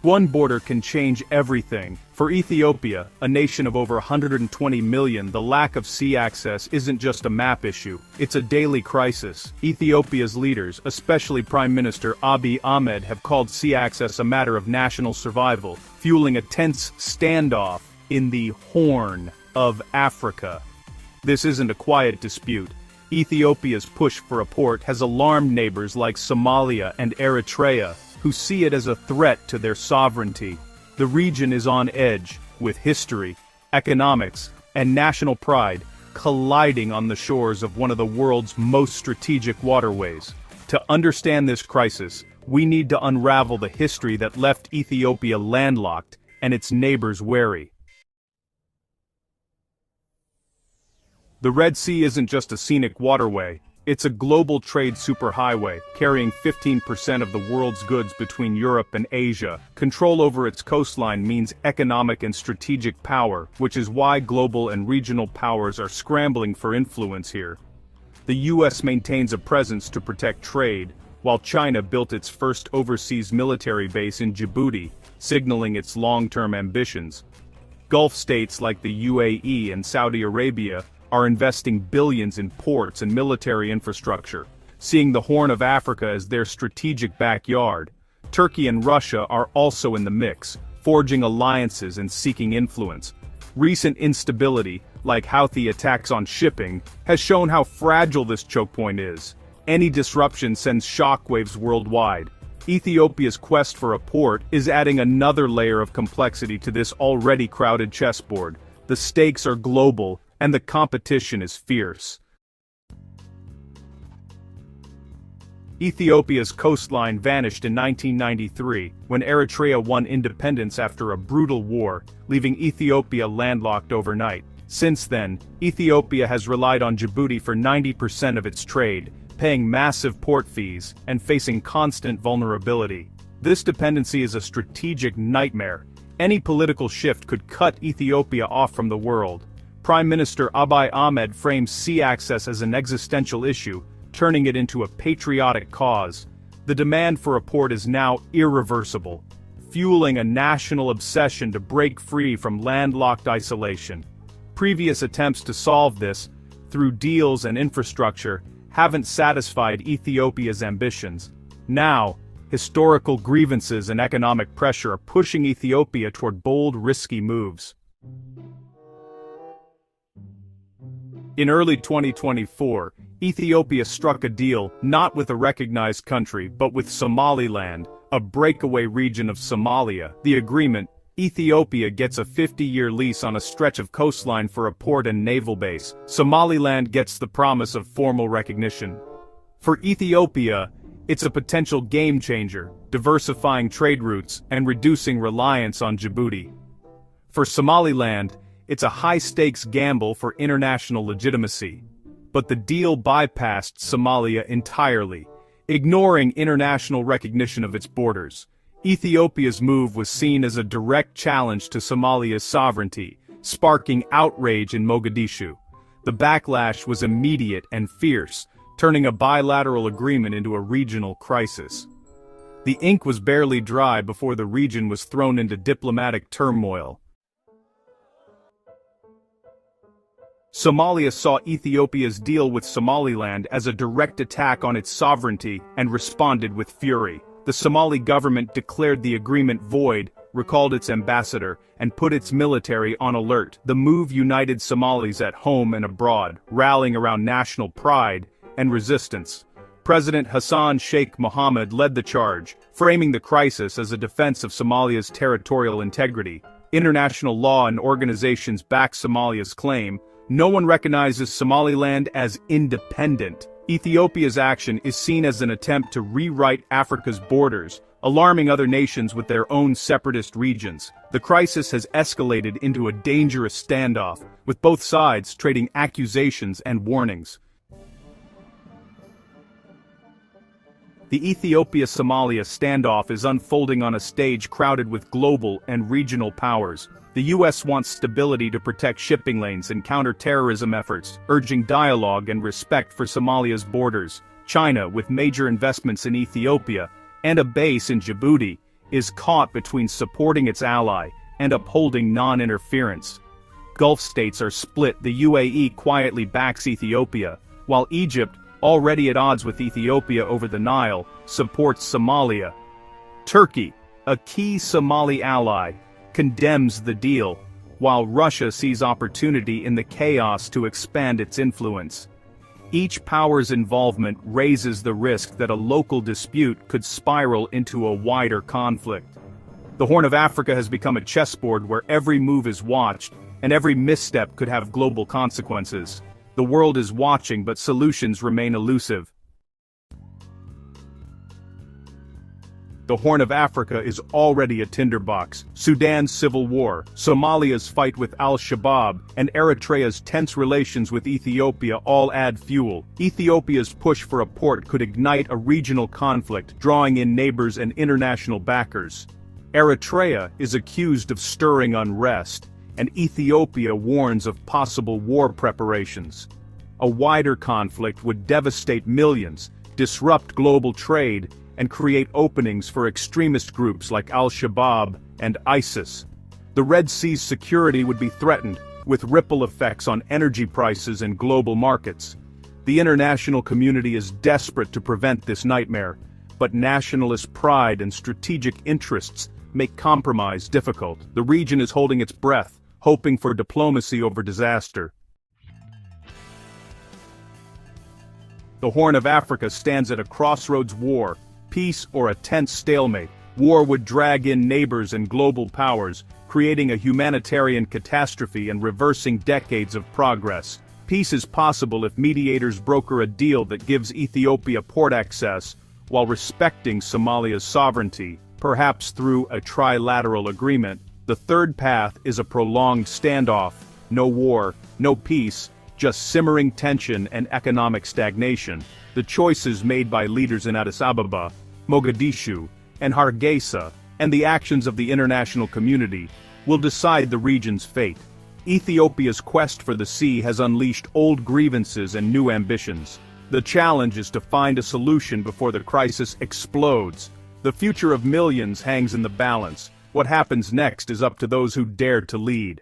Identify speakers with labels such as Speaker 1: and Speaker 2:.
Speaker 1: One border can change everything. For Ethiopia, a nation of over 120 million, the lack of sea access isn't just a map issue, it's a daily crisis. Ethiopia's leaders, especially Prime Minister Abiy Ahmed, have called sea access a matter of national survival, fueling a tense standoff in the Horn of Africa. This isn't a quiet dispute. Ethiopia's push for a port has alarmed neighbors like Somalia and Eritrea, who see it as a threat to their sovereignty. The region is on edge, with history, economics, and national pride colliding on the shores of one of the world's most strategic waterways. To understand this crisis, we need to unravel the history that left Ethiopia landlocked and its neighbors wary. The Red Sea isn't just a scenic waterway. It's a global trade superhighway, carrying 15% of the world's goods between Europe and Asia. Control over its coastline means economic and strategic power, which is why global and regional powers are scrambling for influence here. The US maintains a presence to protect trade, while China built its first overseas military base in Djibouti, signaling its long-term ambitions. Gulf states like the UAE and Saudi Arabia are investing billions in ports and military infrastructure, seeing the Horn of Africa as their strategic backyard. Turkey and Russia are also in the mix, forging alliances and seeking influence. Recent instability, like Houthi attacks on shipping, has shown how fragile this choke point is. Any disruption sends shockwaves worldwide. Ethiopia's quest for a port is adding another layer of complexity to this already crowded chessboard. The stakes are global, and the competition is fierce. Ethiopia's coastline vanished in 1993, when Eritrea won independence after a brutal war, leaving Ethiopia landlocked overnight. Since then, Ethiopia has relied on Djibouti for 90% of its trade, paying massive port fees and facing constant vulnerability. This dependency is a strategic nightmare. Any political shift could cut Ethiopia off from the world. Prime Minister Abiy Ahmed frames sea access as an existential issue, turning it into a patriotic cause. The demand for a port is now irreversible, fueling a national obsession to break free from landlocked isolation. Previous attempts to solve this, through deals and infrastructure, haven't satisfied Ethiopia's ambitions. Now, historical grievances and economic pressure are pushing Ethiopia toward bold, risky moves. In early 2024, Ethiopia struck a deal not with a recognized country but with Somaliland, a breakaway region of Somalia. The agreement: Ethiopia gets a 50-year lease on a stretch of coastline for a port and naval base. Somaliland gets the promise of formal recognition. For Ethiopia, it's a potential game-changer, diversifying trade routes and reducing reliance on Djibouti. For Somaliland, it's a high-stakes gamble for international legitimacy. But the deal bypassed Somalia entirely, ignoring international recognition of its borders. Ethiopia's move was seen as a direct challenge to Somalia's sovereignty, sparking outrage in Mogadishu. The backlash was immediate and fierce, turning a bilateral agreement into a regional crisis. The ink was barely dry before the region was thrown into diplomatic turmoil. Somalia saw Ethiopia's deal with Somaliland as a direct attack on its sovereignty and responded with fury. The Somali government declared the agreement void, recalled its ambassador, and put its military on alert. The move united Somalis at home and abroad, rallying around national pride and resistance. President Hassan Sheikh Mohammed led the charge, framing the crisis as a defense of Somalia's territorial integrity. International law and organizations back Somalia's claim. No one recognizes Somaliland as independent. Ethiopia's action is seen as an attempt to rewrite Africa's borders, alarming other nations with their own separatist regions. The crisis has escalated into a dangerous standoff, with both sides trading accusations and warnings. The Ethiopia-Somalia standoff is unfolding on a stage crowded with global and regional powers. The U.S. wants stability to protect shipping lanes and counter terrorism efforts, urging dialogue and respect for Somalia's borders. China, with major investments in Ethiopia and a base in Djibouti, is caught between supporting its ally and upholding non-interference. Gulf states are split. The UAE quietly backs Ethiopia, while Egypt, already at odds with Ethiopia over the Nile, supports Somalia. Turkey, a key Somali ally, condemns the deal, while Russia sees opportunity in the chaos to expand its influence. Each power's involvement raises the risk that a local dispute could spiral into a wider conflict. The Horn of Africa has become a chessboard where every move is watched, and every misstep could have global consequences. The world is watching, but solutions remain elusive. The Horn of Africa is already a tinderbox. Sudan's civil war, Somalia's fight with al-Shabaab, and Eritrea's tense relations with Ethiopia all add fuel. Ethiopia's push for a port could ignite a regional conflict, drawing in neighbors and international backers. Eritrea is accused of stirring unrest, and Ethiopia warns of possible war preparations. A wider conflict would devastate millions, disrupt global trade, and create openings for extremist groups like al-Shabaab and ISIS. The Red Sea's security would be threatened, with ripple effects on energy prices and global markets. The international community is desperate to prevent this nightmare, but nationalist pride and strategic interests make compromise difficult. The region is holding its breath, hoping for diplomacy over disaster. The Horn of Africa stands at a crossroads: war, peace, or a tense stalemate. War would drag in neighbors and global powers, creating a humanitarian catastrophe and reversing decades of progress. Peace is possible if mediators broker a deal that gives Ethiopia port access while respecting Somalia's sovereignty, perhaps through a trilateral agreement. The third path is a prolonged standoff: no war, no peace, just simmering tension and economic stagnation. The choices made by leaders in Addis Ababa, Mogadishu, and Hargeisa, and the actions of the international community, will decide the region's fate. Ethiopia's quest for the sea has unleashed old grievances and new ambitions. The challenge is to find a solution before the crisis explodes. The future of millions hangs in the balance. What happens next is up to those who dare to lead.